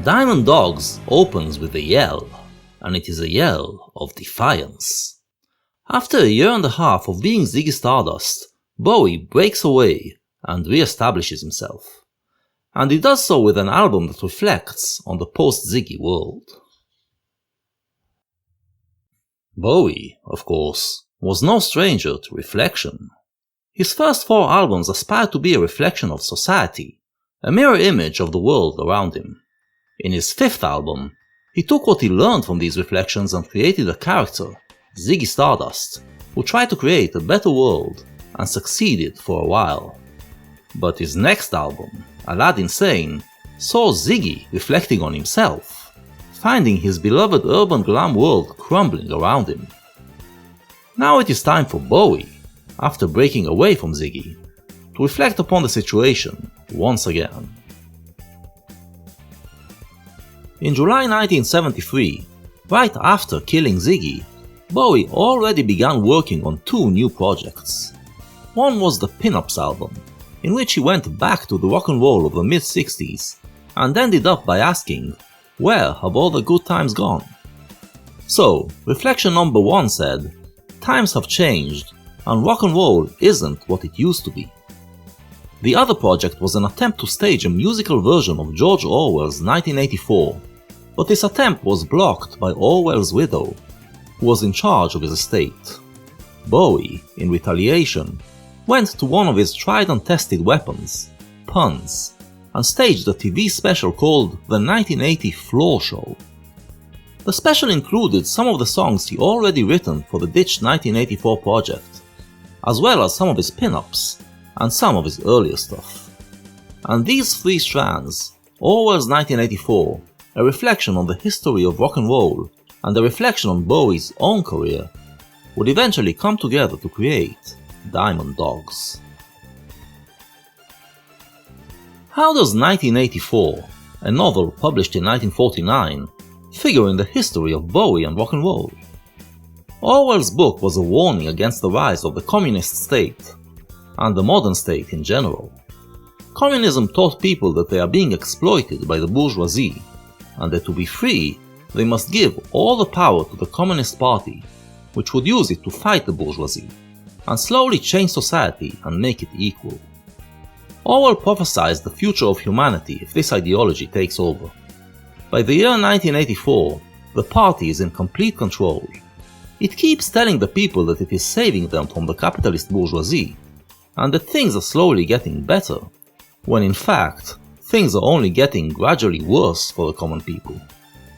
Diamond Dogs opens with a yell, and it is a yell of defiance. After a year and a half of being Ziggy Stardust, Bowie breaks away and re-establishes himself. And he does so with an album that reflects on the post-Ziggy world. Bowie, of course, was no stranger to reflection. His first 4 albums aspired to be a reflection of society, a mirror image of the world around him. In his 5th album, he took what he learned from these reflections and created a character, Ziggy Stardust, who tried to create a better world and succeeded for a while. But his next album, Aladdin Sane, saw Ziggy reflecting on himself, finding his beloved urban glam world crumbling around him. Now it is time for Bowie, after breaking away from Ziggy, to reflect upon the situation once again. In July 1973, right after killing Ziggy, Bowie already began working on 2 new projects. One was the Pinups album, in which he went back to the rock and roll of the mid-60s and ended up by asking, where have all the good times gone? So, reflection number 1 said, times have changed and rock and roll isn't what it used to be. The other project was an attempt to stage a musical version of George Orwell's 1984, but this attempt was blocked by Orwell's widow, who was in charge of his estate. Bowie, in retaliation, went to one of his tried and tested weapons, puns, and staged a TV special called The 1980 Floor Show. The special included some of the songs he already written for the ditched 1984 project, as well as some of his pin-ups and some of his earlier stuff. And these 3 strands, Orwell's 1984, a reflection on the history of rock and roll, and a reflection on Bowie's own career, would eventually come together to create Diamond Dogs. How does 1984, a novel published in 1949, figure in the history of Bowie and rock and roll? Orwell's book was a warning against the rise of the communist state, and the modern state in general. Communism taught people that they are being exploited by the bourgeoisie, and that to be free, they must give all the power to the Communist Party, which would use it to fight the bourgeoisie, and slowly change society and make it equal. Orwell prophesied the future of humanity if this ideology takes over. By the year 1984, the party is in complete control. It keeps telling the people that it is saving them from the capitalist bourgeoisie, and that things are slowly getting better, when in fact, things are only getting gradually worse for the common people,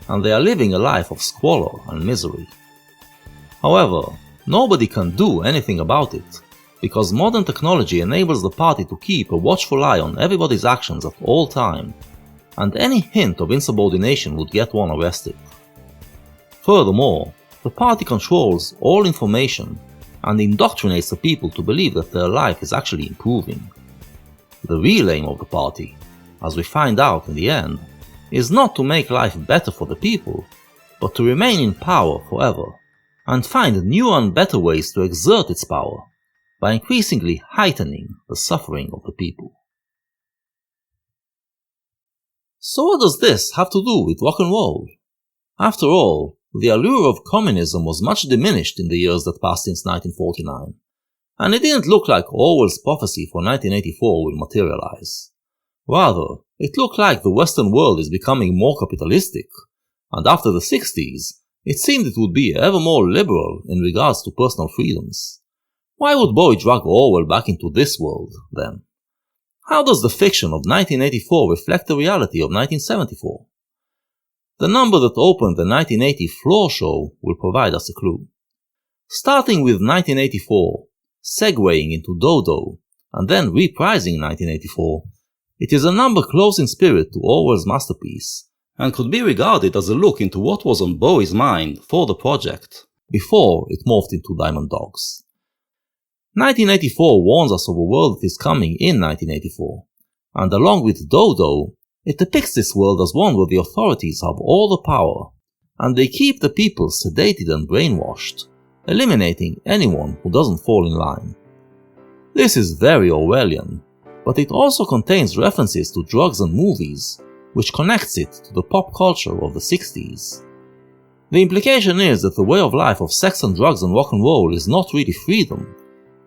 and they are living a life of squalor and misery. However, nobody can do anything about it, because modern technology enables the party to keep a watchful eye on everybody's actions at all time, and any hint of insubordination would get one arrested. Furthermore, the party controls all information and indoctrinates the people to believe that their life is actually improving. The real aim of the party, as we find out in the end, is not to make life better for the people, but to remain in power forever, and find new and better ways to exert its power, by increasingly heightening the suffering of the people. So what does this have to do with rock and roll? After all, the allure of communism was much diminished in the years that passed since 1949, and it didn't look like Orwell's prophecy for 1984 will materialize. Rather, it looked like the Western world is becoming more capitalistic, and after the 60s, it seemed it would be ever more liberal in regards to personal freedoms. Why would Bowie drag Orwell back into this world, then? How does the fiction of 1984 reflect the reality of 1974? The number that opened the 1980 Floor Show will provide us a clue. Starting with 1984, segueing into Dodo, and then reprising 1984, it is a number close in spirit to Orwell's masterpiece, and could be regarded as a look into what was on Bowie's mind for the project, before it morphed into Diamond Dogs. 1984 warns us of a world that is coming in 1984, and along with Dodo, it depicts this world as one where the authorities have all the power, and they keep the people sedated and brainwashed, eliminating anyone who doesn't fall in line. This is very Orwellian, but it also contains references to drugs and movies, which connects it to the pop culture of the 60s. The implication is that the way of life of sex and drugs and rock and roll is not really freedom,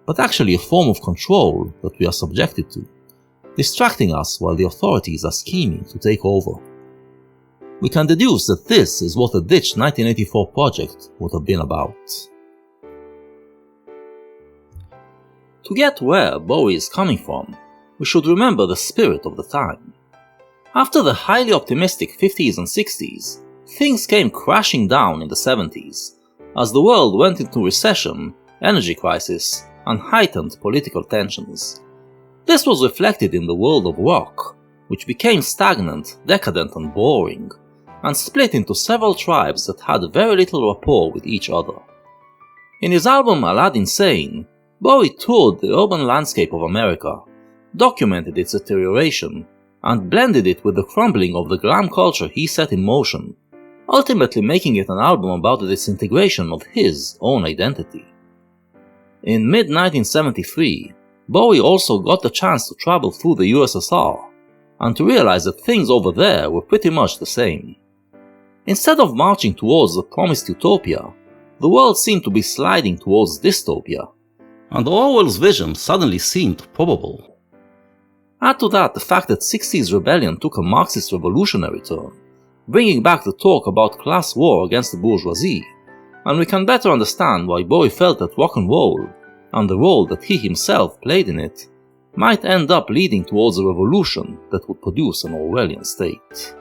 but actually a form of control that we are subjected to, distracting us while the authorities are scheming to take over. We can deduce that this is what the ditched 1984 project would have been about. To get where Bowie is coming from, we should remember the spirit of the time. After the highly optimistic 50s and 60s, things came crashing down in the 70s, as the world went into recession, energy crisis, and heightened political tensions. This was reflected in the world of rock, which became stagnant, decadent and boring, and split into several tribes that had very little rapport with each other. In his album Aladdin Sane, Bowie toured the urban landscape of America, documented its deterioration, and blended it with the crumbling of the glam culture he set in motion, ultimately making it an album about the disintegration of his own identity. In mid-1973, Bowie also got the chance to travel through the USSR, and to realize that things over there were pretty much the same. Instead of marching towards the promised utopia, the world seemed to be sliding towards dystopia, and Orwell's vision suddenly seemed probable. Add to that the fact that 60s rebellion took a Marxist revolutionary turn, bringing back the talk about class war against the bourgeoisie, and we can better understand why Bowie felt that rock and roll, and the role that he himself played in it, might end up leading towards a revolution that would produce an Orwellian state.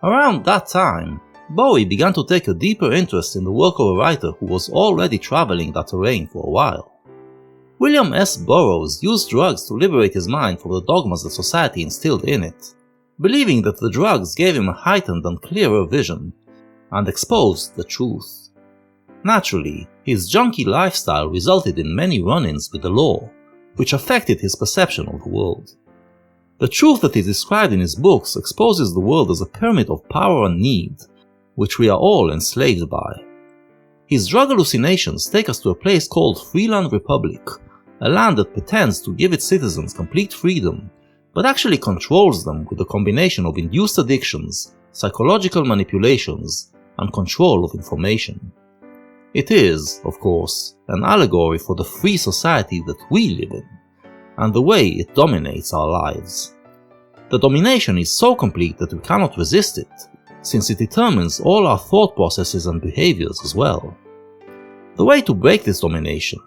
Around that time, Bowie began to take a deeper interest in the work of a writer who was already traveling that terrain for a while. William S. Burroughs used drugs to liberate his mind from the dogmas that society instilled in it, believing that the drugs gave him a heightened and clearer vision, and exposed the truth. Naturally, his junkie lifestyle resulted in many run-ins with the law, which affected his perception of the world. The truth that is described in his books exposes the world as a pyramid of power and need, which we are all enslaved by. His drug hallucinations take us to a place called Freeland Republic, a land that pretends to give its citizens complete freedom, but actually controls them with a combination of induced addictions, psychological manipulations, and control of information. It is, of course, an allegory for the free society that we live in, and the way it dominates our lives. The domination is so complete that we cannot resist it, since it determines all our thought processes and behaviors as well. The way to break this domination,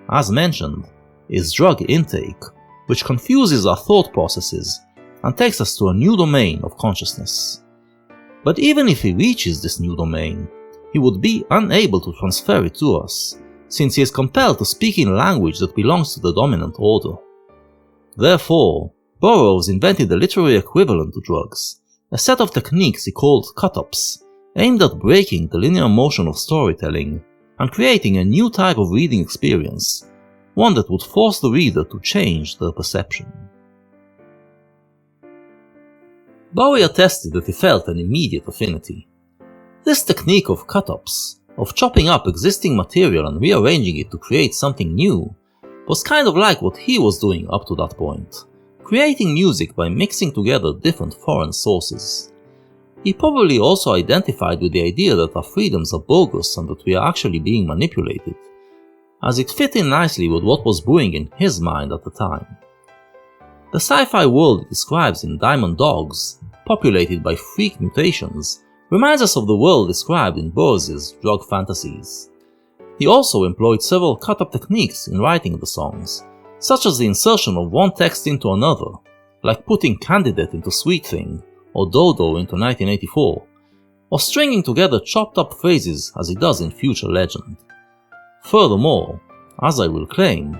as mentioned, is drug intake, which confuses our thought processes and takes us to a new domain of consciousness. But even if he reaches this new domain, he would be unable to transfer it to us, since he is compelled to speak in language that belongs to the dominant order. Therefore, Burroughs invented a literary equivalent to drugs, a set of techniques he called cut-ups, aimed at breaking the linear motion of storytelling and creating a new type of reading experience, one that would force the reader to change their perception. Bowie attested that he felt an immediate affinity. This technique of cut-ups, of chopping up existing material and rearranging it to create something new, was kind of like what he was doing up to that point, creating music by mixing together different foreign sources. He probably also identified with the idea that our freedoms are bogus and that we are actually being manipulated, as it fit in nicely with what was brewing in his mind at the time. The sci-fi world he describes in Diamond Dogs, populated by freak mutations, reminds us of the world described in Burroughs' drug fantasies. He also employed several cut-up techniques in writing the songs, such as the insertion of one text into another, like putting Candidate into Sweet Thing, or Dodo into 1984, or stringing together chopped up phrases as he does in Future Legend. Furthermore, as I will claim,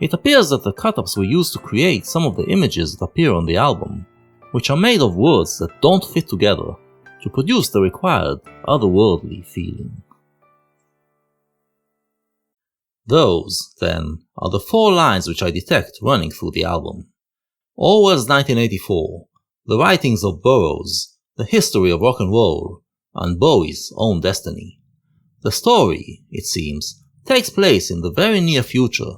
it appears that the cut-ups were used to create some of the images that appear on the album, which are made of words that don't fit together, to produce the required otherworldly feeling. Those, then, are the 4 lines which I detect running through the album. Orwell's 1984, the writings of Burroughs, the history of rock and roll, and Bowie's own destiny. The story, it seems, takes place in the very near future,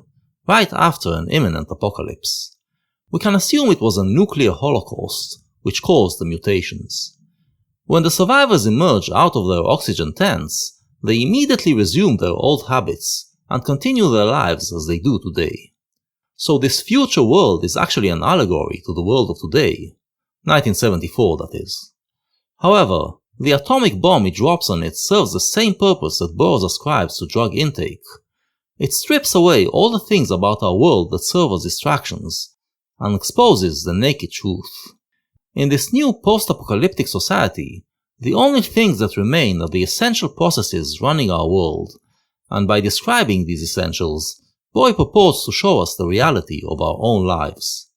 right after an imminent apocalypse. We can assume it was a nuclear holocaust which caused the mutations. When the survivors emerge out of their oxygen tents, they immediately resume their old habits and continue their lives as they do today. So this future world is actually an allegory to the world of today, 1974 that is. However, the atomic bomb it drops on it serves the same purpose that Burroughs ascribes to drug intake. It strips away all the things about our world that serve as distractions, and exposes the naked truth. In this new post-apocalyptic society, the only things that remain are the essential processes running our world, and by describing these essentials, Bowie purports to show us the reality of our own lives.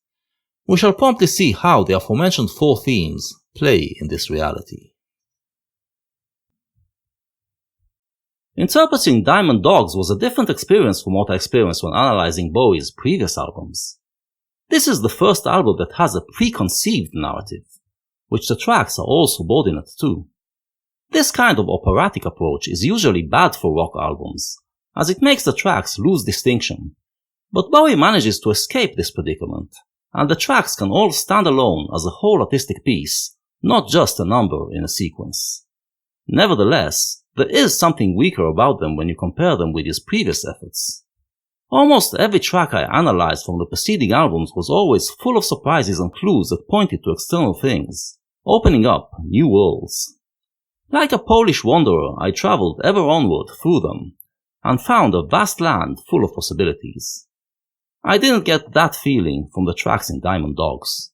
We shall promptly see how the aforementioned four themes play in this reality. Interpreting Diamond Dogs was a different experience from what I experienced when analyzing Bowie's previous albums. This is the first album that has a preconceived narrative, which the tracks are all subordinate to. This kind of operatic approach is usually bad for rock albums, as it makes the tracks lose distinction, but Bowie manages to escape this predicament, and the tracks can all stand alone as a whole artistic piece, not just a number in a sequence. Nevertheless, there is something weaker about them when you compare them with his previous efforts. Almost every track I analyzed from the preceding albums was always full of surprises and clues that pointed to external things, opening up new worlds. Like a Polish wanderer, I traveled ever onward through them, and found a vast land full of possibilities. I didn't get that feeling from the tracks in Diamond Dogs.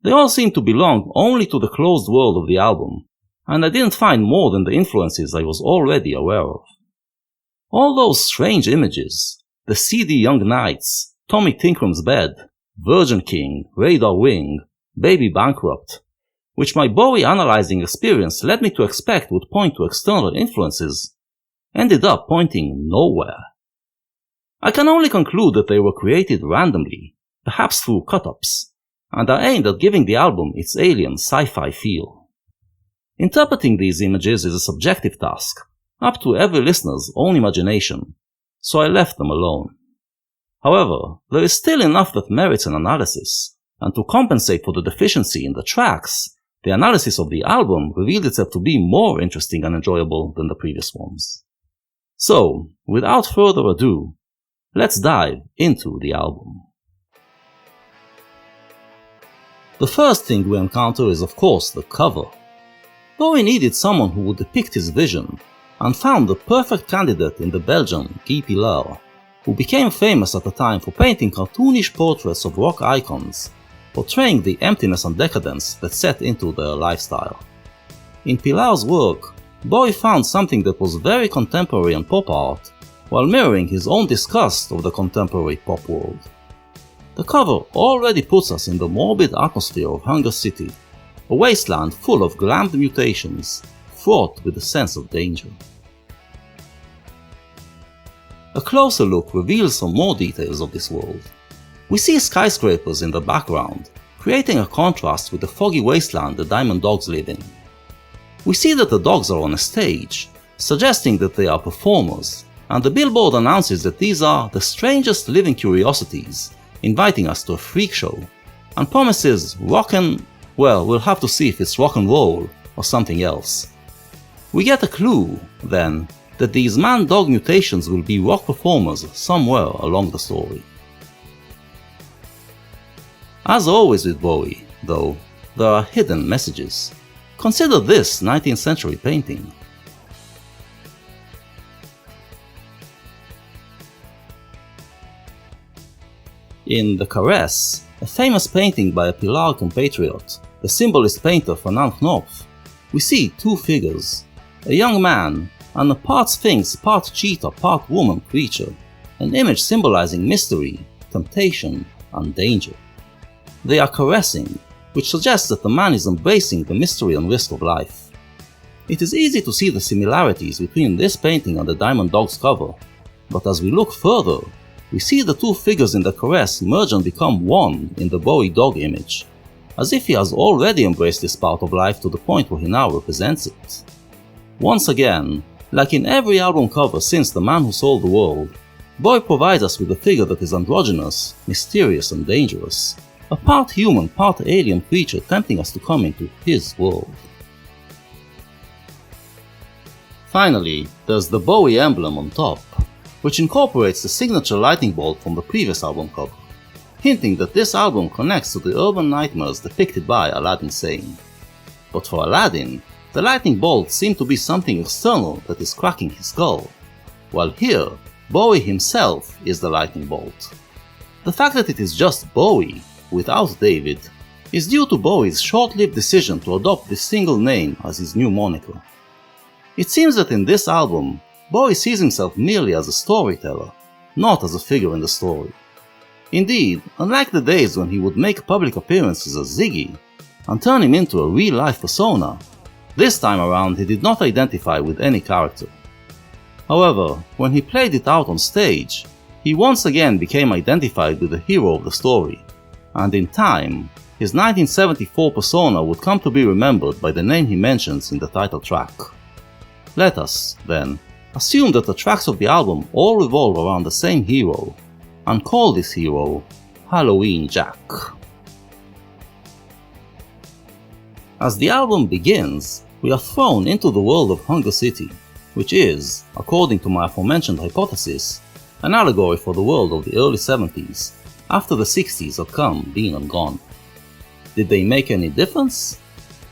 They all seemed to belong only to the closed world of the album, and I didn't find more than the influences I was already aware of. All those strange images, the seedy young knights, Tommy Tinkrum's bed, Virgin King, Radar Wing, Baby Bankrupt, which my Bowie analyzing experience led me to expect would point to external influences, ended up pointing nowhere. I can only conclude that they were created randomly, perhaps through cut-ups, and are aimed at giving the album its alien sci-fi feel. Interpreting these images is a subjective task, up to every listener's own imagination, so I left them alone. However, there is still enough that merits an analysis, and to compensate for the deficiency in the tracks, the analysis of the album revealed itself to be more interesting and enjoyable than the previous ones. So, without further ado, let's dive into the album. The first thing we encounter is of course the cover. Bowie needed someone who would depict his vision, and found the perfect candidate in the Belgian Guy Pilar, who became famous at the time for painting cartoonish portraits of rock icons, portraying the emptiness and decadence that set into their lifestyle. In Pilar's work, Bowie found something that was very contemporary and pop art, while mirroring his own disgust of the contemporary pop world. The cover already puts us in the morbid atmosphere of Hunger City, a wasteland full of glammed mutations, fraught with a sense of danger. A closer look reveals some more details of this world. We see skyscrapers in the background, creating a contrast with the foggy wasteland the Diamond Dogs live in. We see that the dogs are on a stage, suggesting that they are performers, and the billboard announces that these are the strangest living curiosities, inviting us to a freak show, and promises well, we'll have to see if it's rock and roll or something else. We get a clue, then, that these man-dog mutations will be rock performers somewhere along the story. As always with Bowie, though, there are hidden messages. Consider this 19th century painting. In The Caress, a famous painting by a Pilar compatriot, the symbolist painter Fernand Knopf, we see two figures, a young man and a part sphinx, part cheetah, part woman creature, an image symbolizing mystery, temptation, and danger. They are caressing, which suggests that the man is embracing the mystery and risk of life. It is easy to see the similarities between this painting and the Diamond Dogs cover, but as we look further, we see the two figures in The Caress merge and become one in the Bowie dog image, as if he has already embraced this part of life to the point where he now represents it. Once again, like in every album cover since The Man Who Sold the World, Bowie provides us with a figure that is androgynous, mysterious and dangerous, a part human, part alien creature tempting us to come into his world. Finally, there's the Bowie emblem on top, which incorporates the signature lightning bolt from the previous album cover, hinting that this album connects to the urban nightmares depicted by Aladdin's saying. But for Aladdin, the lightning bolt seemed to be something external that is cracking his skull, while here, Bowie himself is the lightning bolt. The fact that it is just Bowie, without David, is due to Bowie's short-lived decision to adopt this single name as his new moniker. It seems that in this album, Bowie sees himself merely as a storyteller, not as a figure in the story. Indeed, unlike the days when he would make public appearances as Ziggy, and turn him into a real-life persona, this time around he did not identify with any character. However, when he played it out on stage, he once again became identified with the hero of the story, and in time, his 1974 persona would come to be remembered by the name he mentions in the title track. Let us, then, assume that the tracks of the album all revolve around the same hero, and call this hero Halloween Jack. As the album begins, we are thrown into the world of Hunger City, which is, according to my aforementioned hypothesis, an allegory for the world of the early 70s, after the 60s had come, been and gone. Did they make any difference?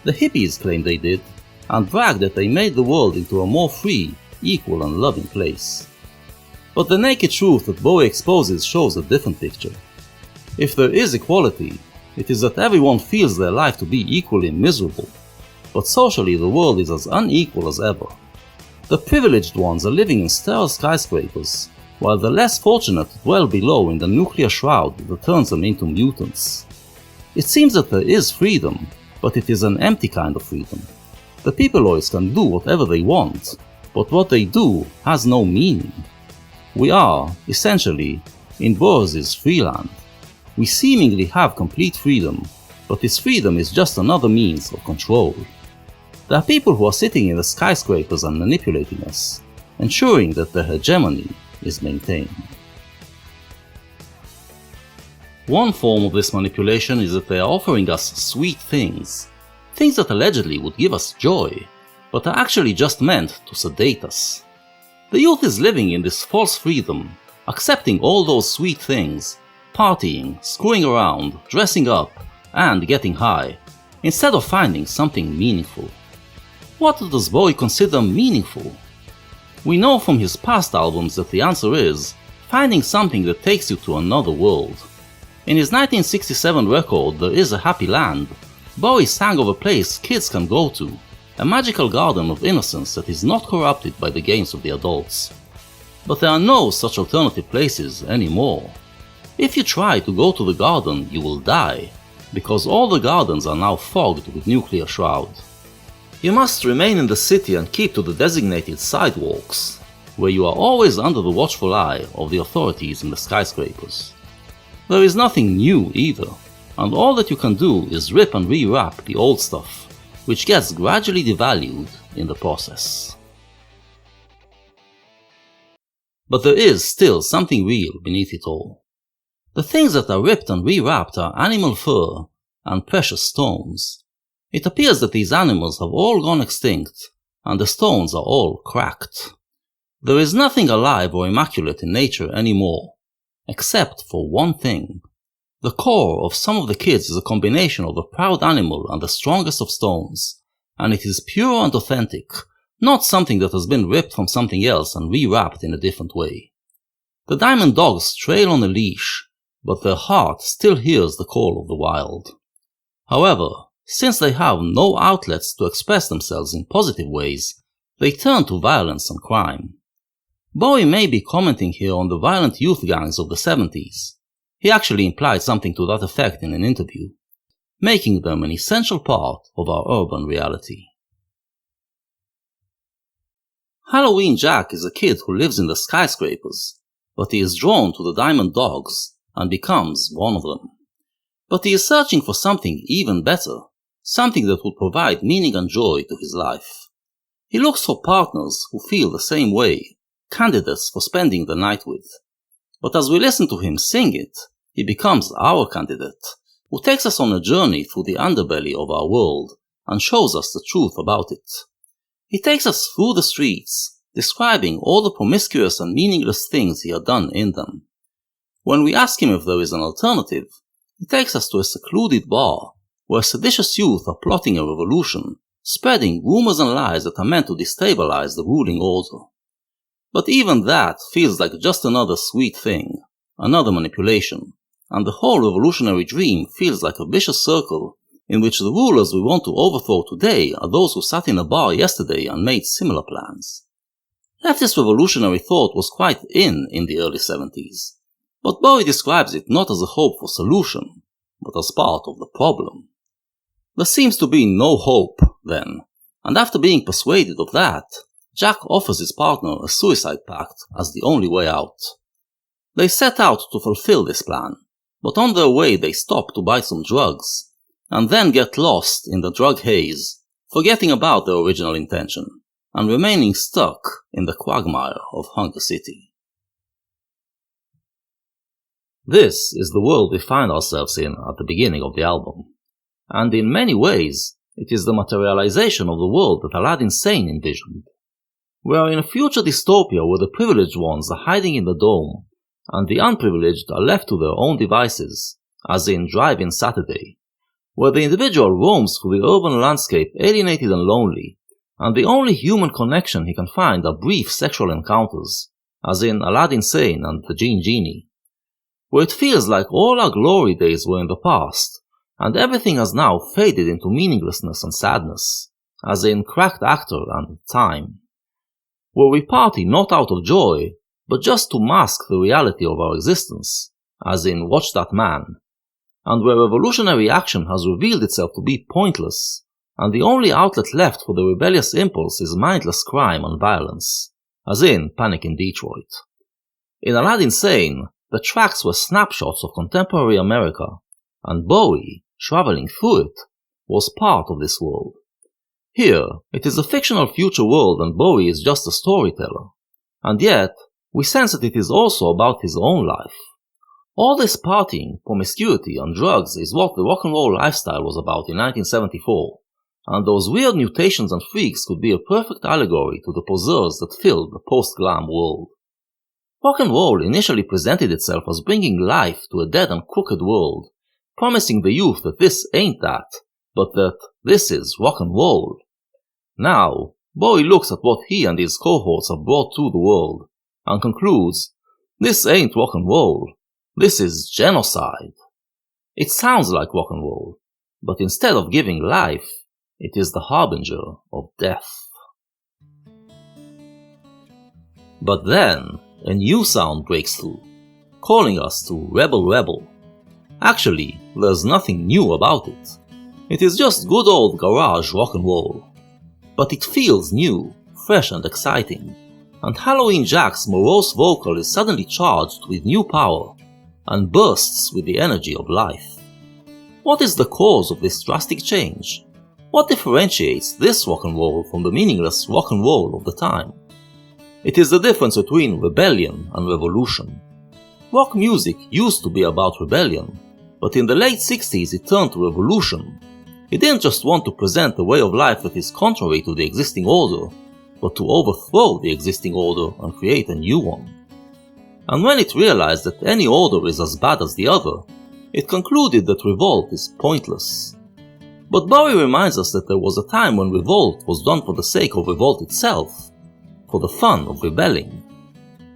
The hippies claim they did, and brag that they made the world into a more free, equal and loving place. But the naked truth that Bowie exposes shows a different picture. If there is equality, it is that everyone feels their life to be equally miserable, but socially the world is as unequal as ever. The privileged ones are living in sterile skyscrapers, while the less fortunate dwell below in the nuclear shroud that turns them into mutants. It seems that there is freedom, but it is an empty kind of freedom. The peopleoids can do whatever they want, but what they do has no meaning. We are, essentially, in Boaz's freeland. We seemingly have complete freedom, but this freedom is just another means of control. There are people who are sitting in the skyscrapers and manipulating us, ensuring that their hegemony is maintained. One form of this manipulation is that they are offering us sweet things that allegedly would give us joy, but are actually just meant to sedate us. The youth is living in this false freedom, accepting all those sweet things, partying, screwing around, dressing up, and getting high, instead of finding something meaningful. What does Bowie consider meaningful? We know from his past albums that the answer is finding something that takes you to another world. In his 1967 record There Is a Happy Land, Bowie sang of a place kids can go to, a magical garden of innocence that is not corrupted by the games of the adults. But there are no such alternative places anymore. If you try to go to the garden, you will die, because all the gardens are now fogged with nuclear shroud. You must remain in the city and keep to the designated sidewalks, where you are always under the watchful eye of the authorities in the skyscrapers. There is nothing new either, and all that you can do is rip and rewrap the old stuff, which gets gradually devalued in the process. But there is still something real beneath it all. The things that are ripped and rewrapped are animal fur and precious stones. It appears that these animals have all gone extinct, and the stones are all cracked. There is nothing alive or immaculate in nature anymore, except for one thing. The core of some of the kids is a combination of a proud animal and the strongest of stones, and it is pure and authentic, not something that has been ripped from something else and rewrapped in a different way. The diamond dogs trail on a leash, but their heart still hears the call of the wild. However, since they have no outlets to express themselves in positive ways, they turn to violence and crime. Bowie may be commenting here on the violent youth gangs of the 70s. He actually implied something to that effect in an interview, making them an essential part of our urban reality. Halloween Jack is a kid who lives in the skyscrapers, but he is drawn to the diamond dogs and becomes one of them. But he is searching for something even better, something that would provide meaning and joy to his life. He looks for partners who feel the same way, candidates for spending the night with. But as we listen to him sing it, he becomes our candidate, who takes us on a journey through the underbelly of our world and shows us the truth about it. He takes us through the streets, describing all the promiscuous and meaningless things he had done in them. When we ask him if there is an alternative, he takes us to a secluded bar where seditious youth are plotting a revolution, spreading rumors and lies that are meant to destabilize the ruling order. But even that feels like just another sweet thing, another manipulation, and the whole revolutionary dream feels like a vicious circle in which the rulers we want to overthrow today are those who sat in a bar yesterday and made similar plans. Leftist revolutionary thought was quite in the early 70s, but Bowie describes it not as a hope for solution, but as part of the problem. There seems to be no hope, then, and after being persuaded of that, Jack offers his partner a suicide pact as the only way out. They set out to fulfill this plan, but on their way they stop to buy some drugs, and then get lost in the drug haze, forgetting about their original intention, and remaining stuck in the quagmire of Hunger City. This is the world we find ourselves in at the beginning of the album, and in many ways, it is the materialization of the world that Aladdin Sane envisioned. We are in a future dystopia where the privileged ones are hiding in the dome, and the unprivileged are left to their own devices, as in Drive-In Saturday, where the individual roams through the urban landscape alienated and lonely, and the only human connection he can find are brief sexual encounters, as in Aladdin Sane and the Gene Genie, where it feels like all our glory days were in the past, and everything has now faded into meaninglessness and sadness, as in Cracked Actor and Time, where we party not out of joy, but just to mask the reality of our existence, as in Watch That Man, and where revolutionary action has revealed itself to be pointless, and the only outlet left for the rebellious impulse is mindless crime and violence, as in Panic in Detroit. In Aladdin Sane, the tracks were snapshots of contemporary America, and Bowie, traveling through it, was part of this world. Here, it is a fictional future world and Bowie is just a storyteller, and yet, we sense that it is also about his own life. All this partying, promiscuity, and drugs is what the rock and roll lifestyle was about in 1974, and those weird mutations and freaks could be a perfect allegory to the poseurs that filled the post-glam world. Rock and roll initially presented itself as bringing life to a dead and crooked world, promising the youth that this ain't that, but that this is rock and roll. Now, Bowie looks at what he and his cohorts have brought to the world, and concludes, this ain't rock and roll, this is genocide. It sounds like rock and roll, but instead of giving life, it is the harbinger of death. But then, a new sound breaks through, calling us to Rebel Rebel. Actually, there's nothing new about it. It is just good old garage rock and roll. But it feels new, fresh and exciting, and Halloween Jack's morose vocal is suddenly charged with new power, and bursts with the energy of life. What is the cause of this drastic change? What differentiates this rock and roll from the meaningless rock and roll of the time? It is the difference between rebellion and revolution. Rock music used to be about rebellion, but in the late 60s it turned to revolution. It didn't just want to present a way of life that is contrary to the existing order, but to overthrow the existing order and create a new one. And when it realized that any order is as bad as the other, it concluded that revolt is pointless. But Bowie reminds us that there was a time when revolt was done for the sake of revolt itself, for the fun of rebelling.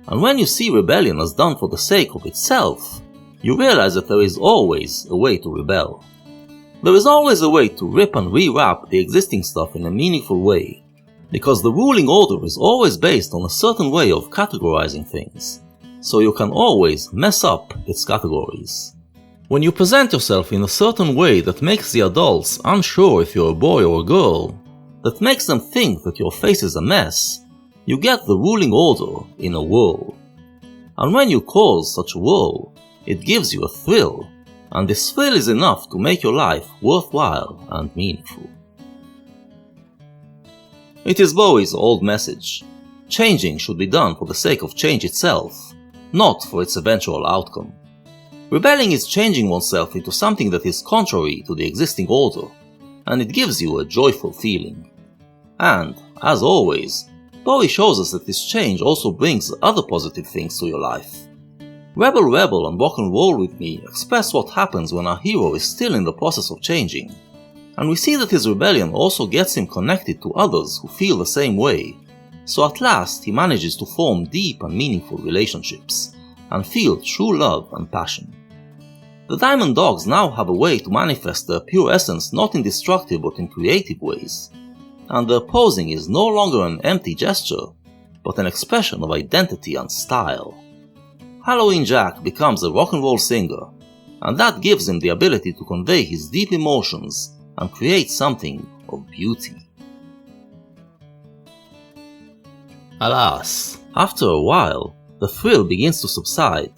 And when you see rebellion as done for the sake of itself, you realize that there is always a way to rebel. There is always a way to rip and rewrap the existing stuff in a meaningful way, because the ruling order is always based on a certain way of categorizing things, so you can always mess up its categories. When you present yourself in a certain way that makes the adults unsure if you're a boy or a girl, that makes them think that your face is a mess, you get the ruling order in a whirl. And when you cause such a whirl, it gives you a thrill, and this thrill is enough to make your life worthwhile and meaningful. It is Bowie's old message. Changing should be done for the sake of change itself, not for its eventual outcome. Rebelling is changing oneself into something that is contrary to the existing order, and it gives you a joyful feeling. And, as always, Bowie shows us that this change also brings other positive things to your life. Rebel Rebel and Rock and Roll With Me express what happens when our hero is still in the process of changing, and we see that his rebellion also gets him connected to others who feel the same way, so at last he manages to form deep and meaningful relationships, and feel true love and passion. The Diamond Dogs now have a way to manifest their pure essence not in destructive but in creative ways, and their posing is no longer an empty gesture, but an expression of identity and style. Halloween Jack becomes a rock and roll singer, and that gives him the ability to convey his deep emotions and create something of beauty. Alas, after a while, the thrill begins to subside.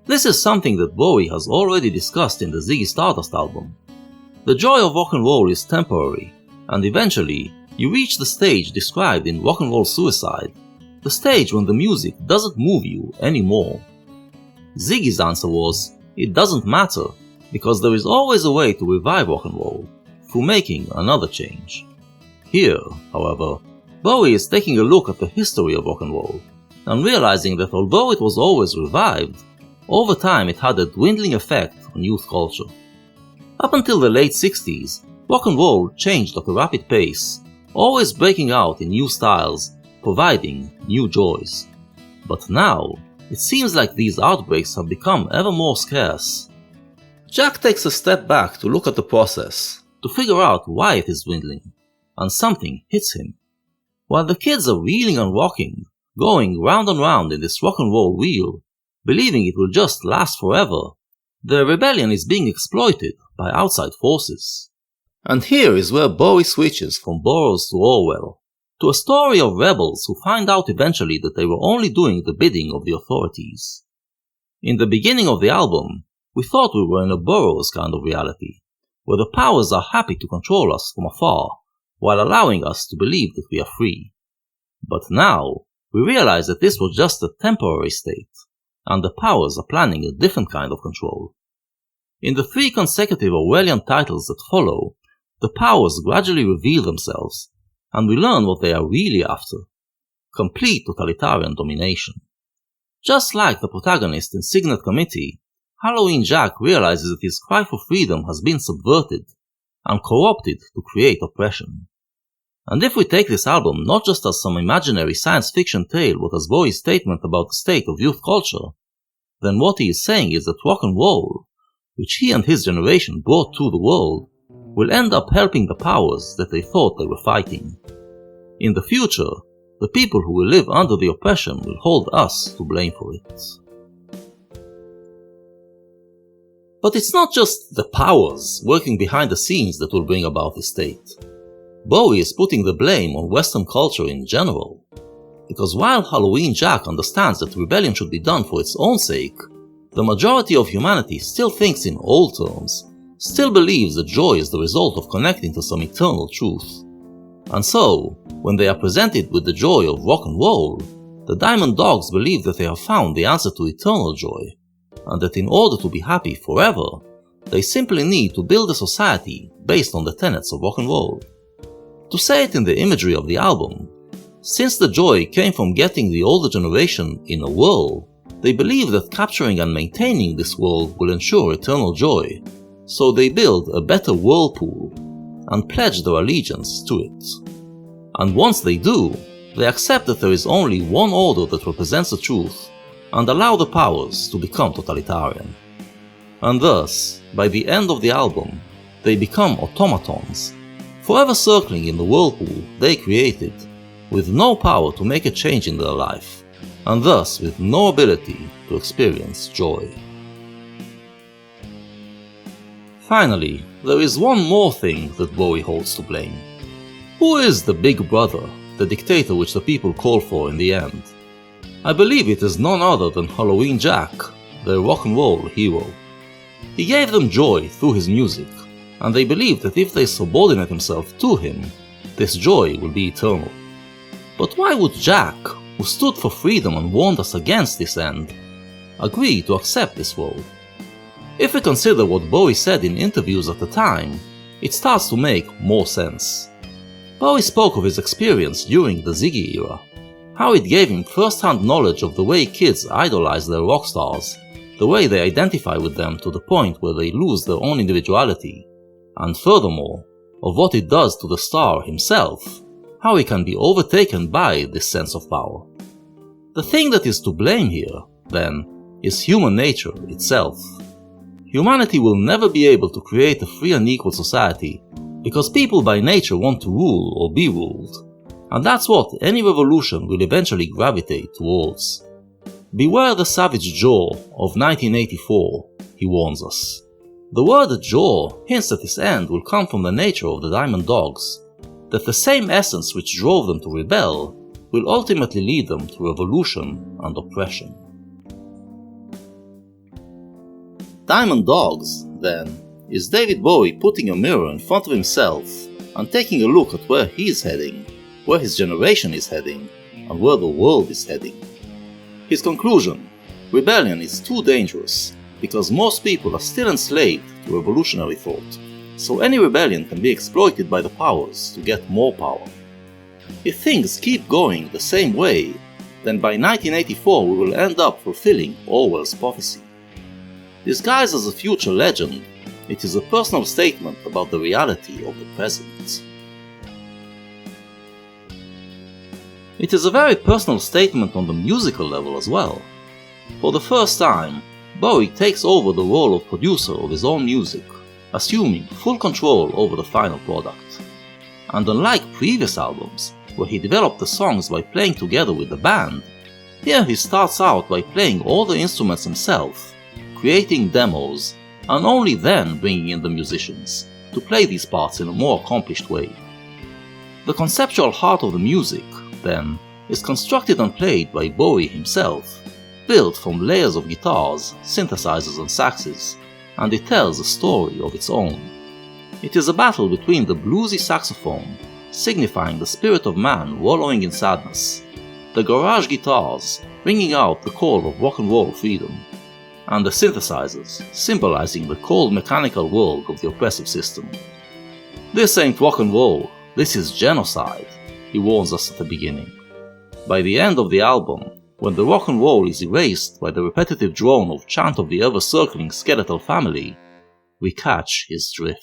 This is something that Bowie has already discussed in the Ziggy Stardust album. The joy of rock and roll is temporary, and eventually, you reach the stage described in Rock and Roll Suicide, the stage when the music doesn't move you anymore. Ziggy's answer was, it doesn't matter, because there is always a way to revive rock and roll, through making another change. Here, however, Bowie is taking a look at the history of rock and roll, and realizing that although it was always revived, over time it had a dwindling effect on youth culture. Up until the late 60s, rock and roll changed at a rapid pace, always breaking out in new styles, providing new joys. But now, it seems like these outbreaks have become ever more scarce. Jack takes a step back to look at the process, to figure out why it is dwindling, and something hits him. While the kids are reeling and rocking, going round and round in this rock and roll wheel, believing it will just last forever, their rebellion is being exploited by outside forces. And here is where Bowie switches from Burroughs to Orwell, to a story of rebels who find out eventually that they were only doing the bidding of the authorities. In the beginning of the album, we thought we were in a Burroughs kind of reality, where the powers are happy to control us from afar, while allowing us to believe that we are free. But now, we realize that this was just a temporary state, and the powers are planning a different kind of control. In the 3 consecutive Orwellian titles that follow, the powers gradually reveal themselves, and we learn what they are really after: complete totalitarian domination. Just like the protagonist in Signet Committee, Halloween Jack realizes that his cry for freedom has been subverted and co-opted to create oppression. And if we take this album not just as some imaginary science fiction tale but as Bowie's statement about the state of youth culture, then what he is saying is that rock and roll, which he and his generation brought to the world, will end up helping the powers that they thought they were fighting. In the future, the people who will live under the oppression will hold us to blame for it. But it's not just the powers working behind the scenes that will bring about this state. Bowie is putting the blame on Western culture in general. Because while Halloween Jack understands that rebellion should be done for its own sake, the majority of humanity still thinks in old terms, still believes that joy is the result of connecting to some eternal truth. And so, when they are presented with the joy of rock and roll, the Diamond Dogs believe that they have found the answer to eternal joy, and that in order to be happy forever, they simply need to build a society based on the tenets of rock and roll. To say it in the imagery of the album, since the joy came from getting the older generation in a whirl, they believe that capturing and maintaining this world will ensure eternal joy, so they build a better whirlpool and pledge their allegiance to it. And once they do, they accept that there is only one order that represents the truth, and allow the powers to become totalitarian. And thus, by the end of the album, they become automatons, forever circling in the whirlpool they created, with no power to make a change in their life, and thus with no ability to experience joy. Finally, there is one more thing that Bowie holds to blame. Who is the big brother, the dictator which the people call for in the end? I believe it is none other than Halloween Jack, their rock and roll hero. He gave them joy through his music, and they believed that if they subordinate themselves to him, this joy will be eternal. But why would Jack, who stood for freedom and warned us against this end, agree to accept this role? If we consider what Bowie said in interviews at the time, it starts to make more sense. Bowie spoke of his experience during the Ziggy era, how it gave him first-hand knowledge of the way kids idolize their rock stars, the way they identify with them to the point where they lose their own individuality, and furthermore, of what it does to the star himself, how he can be overtaken by this sense of power. The thing that is to blame here, then, is human nature itself. Humanity will never be able to create a free and equal society because people by nature want to rule or be ruled, and that's what any revolution will eventually gravitate towards. Beware the savage jaw of 1984, he warns us. The word jaw hints that this end will come from the nature of the Diamond Dogs, that the same essence which drove them to rebel will ultimately lead them to revolution and oppression. Diamond Dogs, then, is David Bowie putting a mirror in front of himself and taking a look at where he is heading, where his generation is heading, and where the world is heading. His conclusion: rebellion is too dangerous because most people are still enslaved to revolutionary thought, so any rebellion can be exploited by the powers to get more power. If things keep going the same way, then by 1984 we will end up fulfilling Orwell's prophecy. Disguised as a future legend, it is a personal statement about the reality of the present. It is a very personal statement on the musical level as well. For the first time, Bowie takes over the role of producer of his own music, assuming full control over the final product. And unlike previous albums, where he developed the songs by playing together with the band, here he starts out by playing all the instruments himself, creating demos, and only then bringing in the musicians to play these parts in a more accomplished way. The conceptual heart of the music, then, is constructed and played by Bowie himself, built from layers of guitars, synthesizers and saxes, and it tells a story of its own. It is a battle between the bluesy saxophone, signifying the spirit of man wallowing in sadness, the garage guitars, bringing out the call of rock and roll freedom, and the synthesizers, symbolizing the cold mechanical world of the oppressive system. This ain't rock and roll, this is genocide, he warns us at the beginning. By the end of the album, when the rock and roll is erased by the repetitive drone of chant of the ever-circling skeletal family, we catch his drift.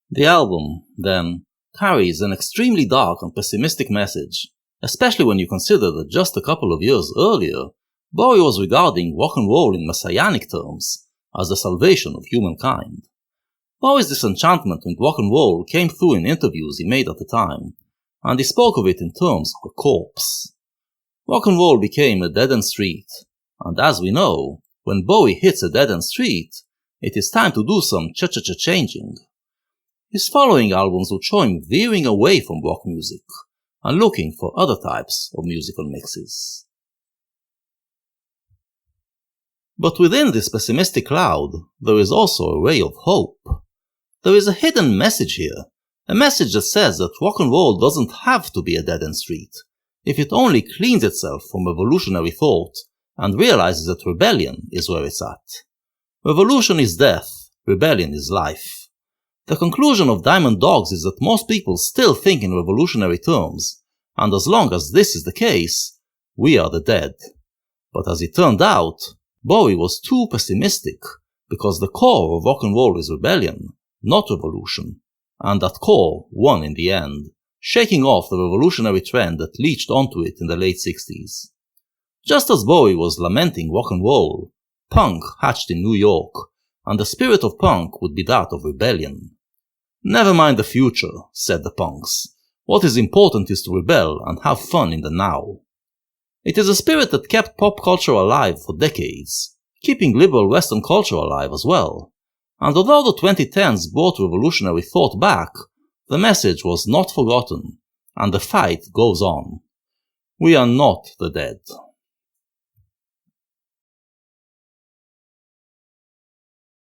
The album, then, carries an extremely dark and pessimistic message, especially when you consider that just a couple of years earlier, Bowie was regarding rock and roll in messianic terms, as the salvation of humankind. Bowie's disenchantment with rock and roll came through in interviews he made at the time, and he spoke of it in terms of a corpse. Rock and roll became a dead-end street, and as we know, when Bowie hits a dead-end street, it is time to do some cha-cha-cha-changing. His following albums would show him veering away from rock music, and looking for other types of musical mixes. But within this pessimistic cloud, there is also a ray of hope. There is a hidden message here, a message that says that rock and roll doesn't have to be a dead-end street, if it only cleans itself from revolutionary thought and realizes that rebellion is where it's at. Revolution is death, rebellion is life. The conclusion of Diamond Dogs is that most people still think in revolutionary terms, and as long as this is the case, we are the dead. But as it turned out, Bowie was too pessimistic, because the core of rock and roll is rebellion, not revolution, and that core won in the end, shaking off the revolutionary trend that leached onto it in the late 60s. Just as Bowie was lamenting rock and roll, punk hatched in New York, and the spirit of punk would be that of rebellion. Never mind the future, said the punks. What is important is to rebel and have fun in the now. It is a spirit that kept pop culture alive for decades, keeping liberal Western culture alive as well. And although the 2010s brought revolutionary thought back, the message was not forgotten, and the fight goes on. We are not the dead.